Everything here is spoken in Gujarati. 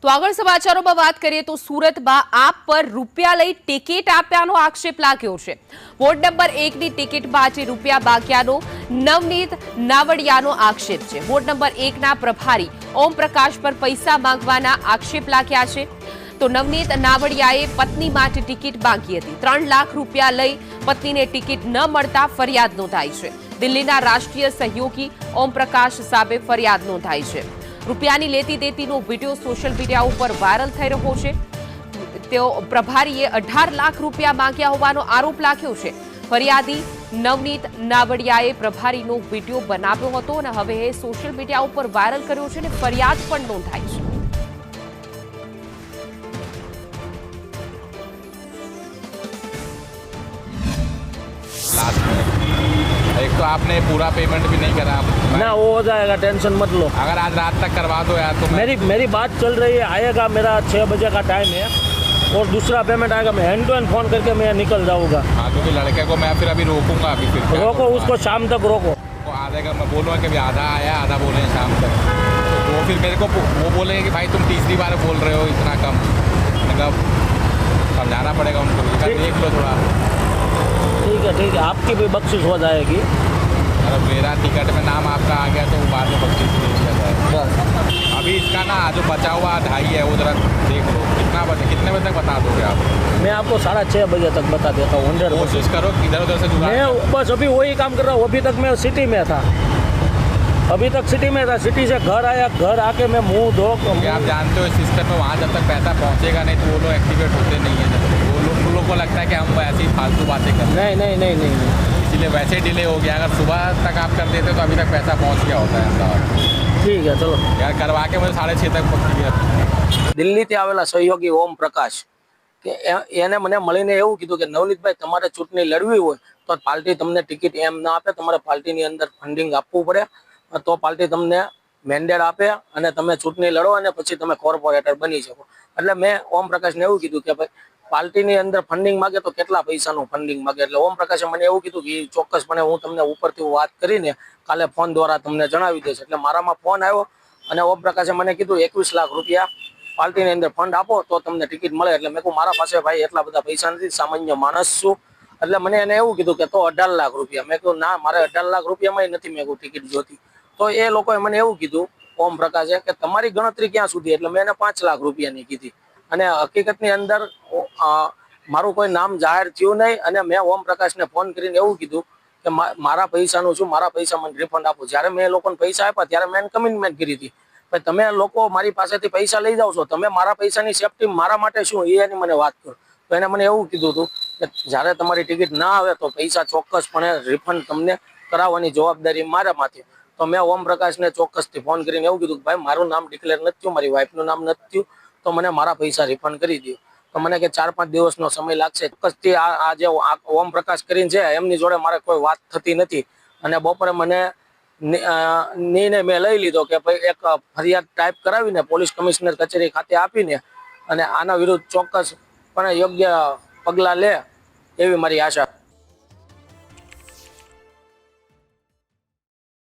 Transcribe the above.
તો આગળ સમાચારોમાં વાત કરીએ તો સુરતમાં આપ પર રૂપિયા લઈ ટિકિટ આપ્યાનો આક્ષેપ લાગ્યો છે। વોર્ડ નંબર 1 ની ટિકિટમાં આજે રૂપિયા બાક્યાનો નવનીત નાવડિયાનો આક્ષેપ છે। વોર્ડ નંબર 1 ના પ્રભારી ઓમ પ્રકાશ પર પૈસા માંગવાના આક્ષેપ લાગ્યા છે। તો નવનીત નાવડિયાએ પત્ની માટે ટિકિટ માંગી હતી। 3 લાખ રૂપિયા લઈ પત્નીને ટિકિટ ન મળતા ફરિયાદ નોંધાઈ છે। દિલ્હીના રાષ્ટ્રીય સહયોગી ઓમ પ્રકાશ સામે ફરિયાદ નોંધાઈ છે। રૂપિયાની લેતી દેતીનો વિડીયો સોશિયલ મીડિયા ઉપર વાયરલ થઈ રહ્યો છે। તેઓ પ્રભારીએ 18 લાખ રૂપિયા માંગ્યા હોવાનો આરોપ લાગ્યો છે। ફરિયાદી નવનીત નાવડિયાએ પ્રભારીનો વિડીયો બનાવ્યો હતો અને હવે સોશિયલ મીડિયા ઉપર વાયરલ કર્યો છે અને ફરિયાદ પણ નોંધાઈ છે। एक तो आपने पूरा पेमेंट भी नहीं करा ना, वो हो जाएगा, टेंशन मत लो। अगर आज रात तक करवा दो यार तो मेरी बात चल रही है, आएगा, मेरा 6 बजे का टाइम है और दूसरा पेमेंट आएगा, मैं हैंड टू हैंड फोन करके मैं निकल जाऊंगा। हाँ, क्योंकि लड़के को मैं फिर अभी रोकूंगा, अभी फिर रोको उसको, शाम तक रोको। वो आधे का मैं बोलूँगा कि आधा आया आधा बोले शाम तक, तो वो फिर मेरे को वो बोलेंगे कि भाई तुम तीसरी बार बोल रहे हो इतना कम, मतलब समझाना पड़ेगा उनको, देख लो थोड़ा। ठीक है, आपकी भी बख्शिश हो जाएगी। अगर मेरा टिकट में नाम आपका आ गया तो बाद में बख्शिश दे दिया जाएगा। अभी इसका ना जो बचा हुआ 2.5 है वो जरा देख लो, कितने बजे तक बता दोगे आप? मैं आपको 6:30 बजे तक बता देता हूँ। 100 कोशिश करो इधर उधर से जुड़ा। मैं बस अभी वही काम कर रहा हूँ। अभी तक मैं सिटी में था, सिटी से घर आया, घर आके मैं मुँह धो। आप जानते हो इस सिस्टम में वहाँ जब तक पैसा पहुँचेगा नहीं तो वो लोग एक्टिवेट होते नहीं है। वो लोग को लगता है कि हम ऐसी फालतू बातें कर रहे हैं। नहीं, इसलिए वैसे डिले हो गया। अगर सुबह तक आप कर देते तो अभी तक पैसा पहुँच गया होता है अहमदाबाद। ठीक है, चलो यार करवा के मुझे 6:30 तक पहुँच गया। દિલ્હીથી આવેલા સહયોગી ઓમ પ્રકાશ કે એને મને મળીને એવું કીધું કે નવનીતભાઈ તમારે ચૂંટણી લડવી હોય તો પાર્ટી તમને ટિકિટ એમ ના આપે, તમારે પાર્ટીની અંદર ફંડિંગ આપવું પડે તો પાર્ટી તમને મેન્ડેટ આપે અને તમે ચૂંટણી લડો અને પછી તમે કોર્પોરેટર બની શકો। એટલે મેં ઓમ પ્રકાશને એવું કીધું કે ભાઈ પાર્ટીની અંદર ફંડિંગ માગે તો કેટલા પૈસાનું ફંડિંગ માગે। એટલે ઓમ પ્રકાશે મને એવું કીધું કે ચોક્કસપણે હું તમને ઉપરથી વાત કરીને કાલે ફોન દ્વારા તમને જણાવી દઈશ। એટલે મારામાં ફોન આવ્યો અને ઓમ પ્રકાશે મને કીધું 21 લાખ રૂપિયા પાર્ટીની અંદર ફંડ આપો તો તમને ટિકિટ મળે। એટલે મેં કહું મારા પાસે ભાઈ એટલા બધા પૈસા નથી, સામાન્ય માણસ છું। એટલે મને એને એવું કીધું કે તો 18 લાખ રૂપિયા। મેં કહ્યું ના, મારે 18 લાખ રૂપિયામાં નથી મેં કહું ટિકિટ જોતી। તો એ લોકોએ મને એવું કીધું ઓમ પ્રકાશે કે તમારી ગણતરી ક્યાં સુધી? એટલે મેં એને 5 લાખ રૂપિયાની કીધી અને હકીકતની અંદર મારું કોઈ નામ જાહેર થયું નહીં અને મેં ઓમ પ્રકાશને ફોન કરીને એવું કીધું કે મારા પૈસાનું શું, મારા પૈસા મને રિફંડ આપો। જ્યારે મેં એ લોકોને પૈસા આપ્યા ત્યારે મેં કમિટમેન્ટ કરી હતી ભાઈ તમે લોકો મારી પાસેથી પૈસા લઈ જાઓ છો, તમે મારા પૈસાની સેફટી મારા માટે શું એની મને વાત કરો। તો એને મને એવું કીધું હતું કે જ્યારે તમારી ટિકિટ ના આવે તો પૈસા ચોક્કસપણે રિફંડ તમને કરાવવાની જવાબદારી મારા માથે। તો મેં ઓમ પ્રકાશને ચોક્કસથી ફોન કરીને એવું કીધું કે ભાઈ મારું નામ ડિક્લેર નથી થયું, મારી વાઈફનું નામ નથી થયું, તો મને મારા પૈસા રિફંડ કરી દો। તો મને કે 4-5 દિવસનો સમય લાગશે। ચોક્કસથી આ જે ઓમ પ્રકાશ કરીને છે એમની જોડે મારે કોઈ વાત થતી નથી અને બપોરે મને નિર્ણય મેં લઈ લીધો કે ભાઈ એક ફરિયાદ ટાઈપ કરાવીને પોલીસ કમિશનર કચેરી ખાતે આપીને અને આના વિરુદ્ધ ચોક્કસપણે યોગ્ય પગલાં લે એવી મારી આશા।